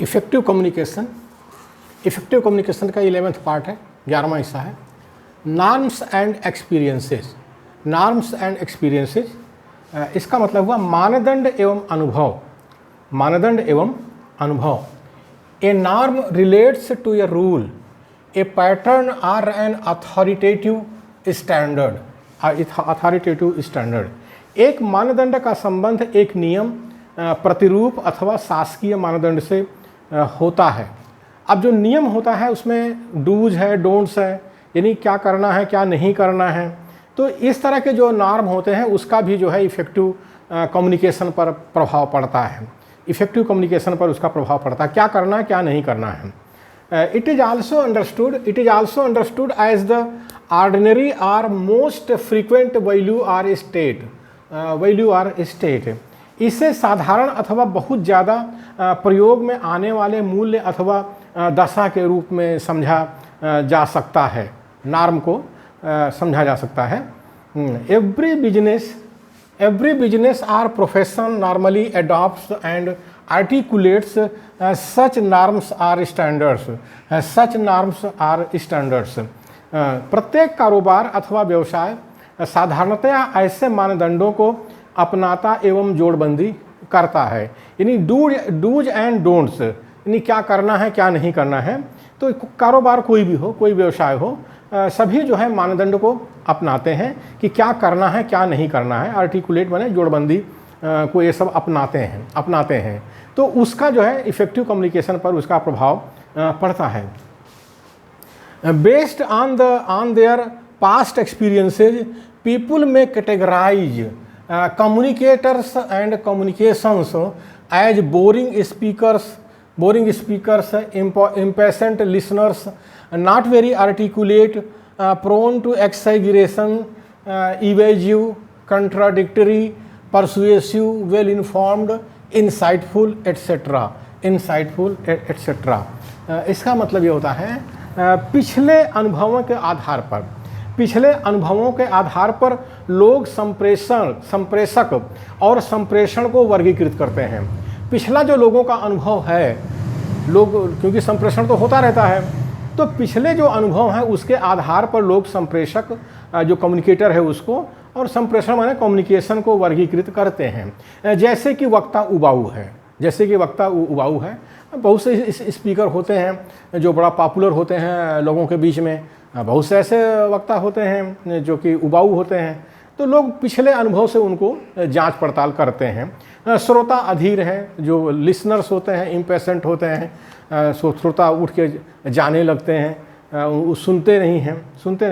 Effective communication. Effective communication का 11वां part है, 11वां हिस्सा है। Norms and experiences. Norms and experiences, इसका मतलब हुआ मानदंड एवं अनुभव। मानदंड एवं अनुभव। A norm relates to a rule, a pattern or an authoritative standard. Authoritative standard. एक मानदंड का संबंध एक नियम, प्रतिरूप अथवा शासकीय मानदंड से होता है। अब जो नियम होता है उसमें डूज है, डोंट्स है, यानी क्या करना है क्या नहीं करना है। तो इस तरह के जो नॉर्म होते हैं उसका भी जो है इफ़ेक्टिव कम्युनिकेशन पर प्रभाव पड़ता है। इफ़ेक्टिव कम्युनिकेशन पर उसका प्रभाव पड़ता है, क्या करना है क्या नहीं करना है। It is also understood as the ordinary or most frequent value or state. इसे साधारण अथवा बहुत ज़्यादा प्रयोग में आने वाले मूल्य अथवा दशा के रूप में समझा जा सकता है। नॉर्म को समझा जा सकता है। Every business or profession normally adopts and articulates such norms or standards. प्रत्येक कारोबार अथवा व्यवसाय साधारणतया ऐसे मानदंडों को अपनाता एवं जोड़बंदी करता है। यानी डूज एंड डोंट्स, यानी क्या करना है क्या नहीं करना है। तो कारोबार कोई भी हो, कोई व्यवसाय हो, सभी जो है मानदंड को अपनाते हैं कि क्या करना है क्या नहीं करना है। आर्टिकुलेट माने जोड़बंदी को ये सब अपनाते हैं। तो उसका जो है इफ़ेक्टिव कम्युनिकेशन पर उसका प्रभाव पड़ता है। Based on their past experiences people may categorise communicators and communications as boring speakers, impatient listeners, not very articulate, prone to exaggeration, evasive, contradictory, persuasive, well informed, insightful, etc. इसका मतलब ये होता है पिछले अनुभवों के आधार पर लोग संप्रेषक और संप्रेषण को वर्गीकृत करते हैं। पिछला जो लोगों का अनुभव है, क्योंकि संप्रेषण तो होता रहता है, तो पिछले जो अनुभव हैं उसके आधार पर लोग संप्रेषक जो कम्युनिकेटर है उसको, और संप्रेषण माने कम्युनिकेशन को वर्गीकृत करते हैं। जैसे कि वक्ता उबाऊ है। बहुत से स्पीकर होते हैं जो बड़ा पॉपुलर होते हैं लोगों के बीच में, बहुत से ऐसे वक्ता होते हैं जो कि उबाऊ होते हैं। तो लोग पिछले अनुभव से उनको जांच पड़ताल करते हैं। श्रोता अधीर हैं, जो लिसनर्स होते हैं इम्पेशेंट होते हैं, श्रोता उठ के जाने लगते हैं, सुनते नहीं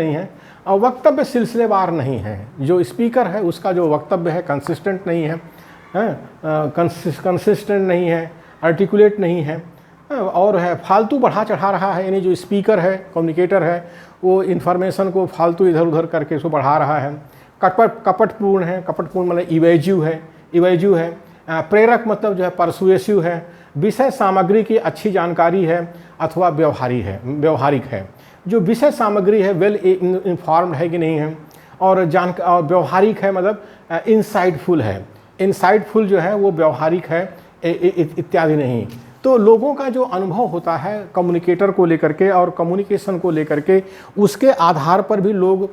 हैं। और वक्तव्य सिलसिलेवार नहीं है। जो स्पीकर है उसका जो वक्तव्य है कंसिस्टेंट नहीं है, आर्टिकुलेट नहीं है, और है फालतू बढ़ा चढ़ा रहा है। यानी जो स्पीकर है, कम्युनिकेटर है, वो इन्फॉर्मेशन को फालतू इधर उधर करके उसको बढ़ा रहा है। कपटपूर्ण मतलब इवेजिव है। प्रेरक मतलब जो है परसुएसिव है। विषय सामग्री की अच्छी जानकारी है अथवा व्यवहारिक है। जो विषय सामग्री है वेल इन्फॉर्म्ड है कि नहीं है, और व्यवहारिक है मतलब इंसाइटफुल है। इंसाइटफुल जो है वो व्यवहारिक है, इत्यादि नहीं। तो लोगों का जो अनुभव होता है कम्युनिकेटर को लेकर के और कम्युनिकेशन को लेकर के, उसके आधार पर भी लोग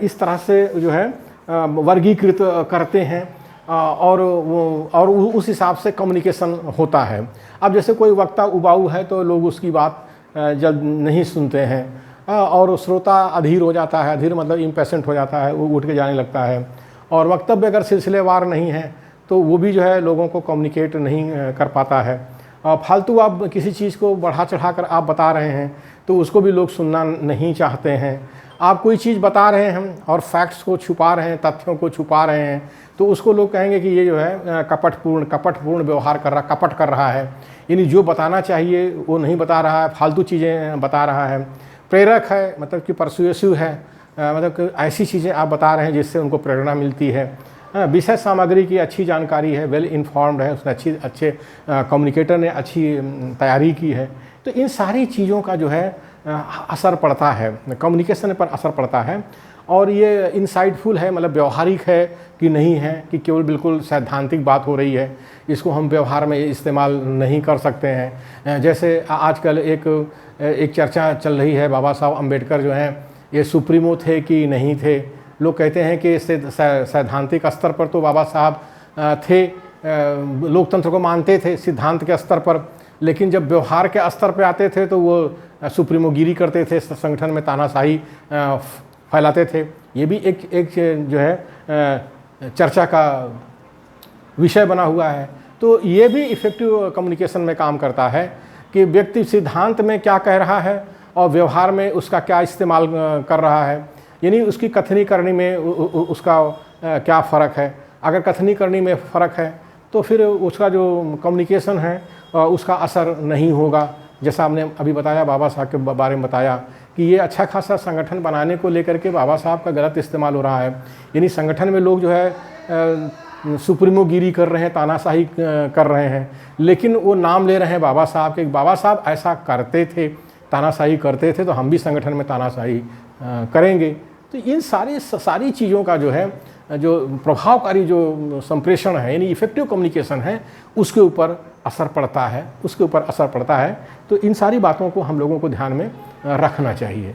इस तरह से जो है वर्गीकृत करते हैं, और उस हिसाब से कम्युनिकेशन होता है। अब जैसे कोई वक्ता उबाऊ है तो लोग उसकी बात जल्द नहीं सुनते हैं, और श्रोता अधीर हो जाता है। अधीर मतलब इम्पेशेंट हो जाता है, वो उठ के जाने लगता है। और वक्तव्य अगर सिलसिलेवार नहीं है तो वो भी जो है लोगों को कम्युनिकेट नहीं कर पाता है। फालतू आप किसी चीज़ को बढ़ा चढ़ा कर आप बता रहे हैं तो उसको भी लोग सुनना नहीं चाहते हैं। आप कोई चीज़ बता रहे हैं और फैक्ट्स को छुपा रहे हैं, तथ्यों को छुपा रहे हैं, तो उसको लोग कहेंगे कि ये जो है कपटपूर्ण व्यवहार कपट कर रहा है। यानी जो बताना चाहिए वो नहीं बता रहा है, फालतू चीज़ें बता रहा है। प्रेरक है मतलब कि परसुएसिव है, मतलब कि ऐसी चीज़ें आप बता रहे हैं जिससे उनको प्रेरणा मिलती है। विषय सामग्री की अच्छी जानकारी है, वेल इन्फॉर्म्ड है, उसने अच्छे कम्युनिकेटर ने अच्छी तैयारी की है। तो इन सारी चीज़ों का जो है असर पड़ता है, कम्युनिकेशन पर असर पड़ता है। और ये इनसाइटफुल है, मतलब व्यवहारिक है कि नहीं है, कि केवल बिल्कुल सैद्धांतिक बात हो रही है, इसको हम व्यवहार में इस्तेमाल नहीं कर सकते हैं। जैसे आजकल एक चर्चा चल रही है, बाबा साहब अम्बेडकर जो हैं ये सुप्रीमो थे कि नहीं थे। लोग कहते हैं कि सैद्धांतिक स्तर पर तो बाबा साहब थे, लोकतंत्र को मानते थे सिद्धांत के स्तर पर, लेकिन जब व्यवहार के स्तर पर आते थे तो वो सुप्रीमोगिरी करते थे, संगठन में तानाशाही फैलाते थे। ये भी एक जो है चर्चा का विषय बना हुआ है। तो ये भी इफ़ेक्टिव कम्युनिकेशन में काम करता है कि व्यक्ति सिद्धांत में क्या कह रहा है और व्यवहार में उसका क्या इस्तेमाल कर रहा है, यानी उसकी कथनी करनी में उसका क्या फ़र्क है। अगर कथनी करनी में फ़र्क है तो फिर उसका जो कम्युनिकेशन है उसका असर नहीं होगा। जैसा हमने अभी बताया, बाबा साहब के बारे में बताया कि ये अच्छा खासा संगठन बनाने को लेकर के बाबा साहब का गलत इस्तेमाल हो रहा है। यानी संगठन में लोग जो है सुप्रीमोगिरी कर रहे हैं, तानाशाही कर रहे हैं, लेकिन वो नाम ले रहे हैं बाबा साहब के। बाबा साहब ऐसा करते थे, तानाशाही करते थे, तो हम भी संगठन में तानाशाही करेंगे। तो इन सारी चीज़ों का जो है जो प्रभावकारी जो संप्रेषण है, यानी इफ़ेक्टिव कम्युनिकेशन है, उसके ऊपर असर पड़ता है। तो इन सारी बातों को हम लोगों को ध्यान में रखना चाहिए,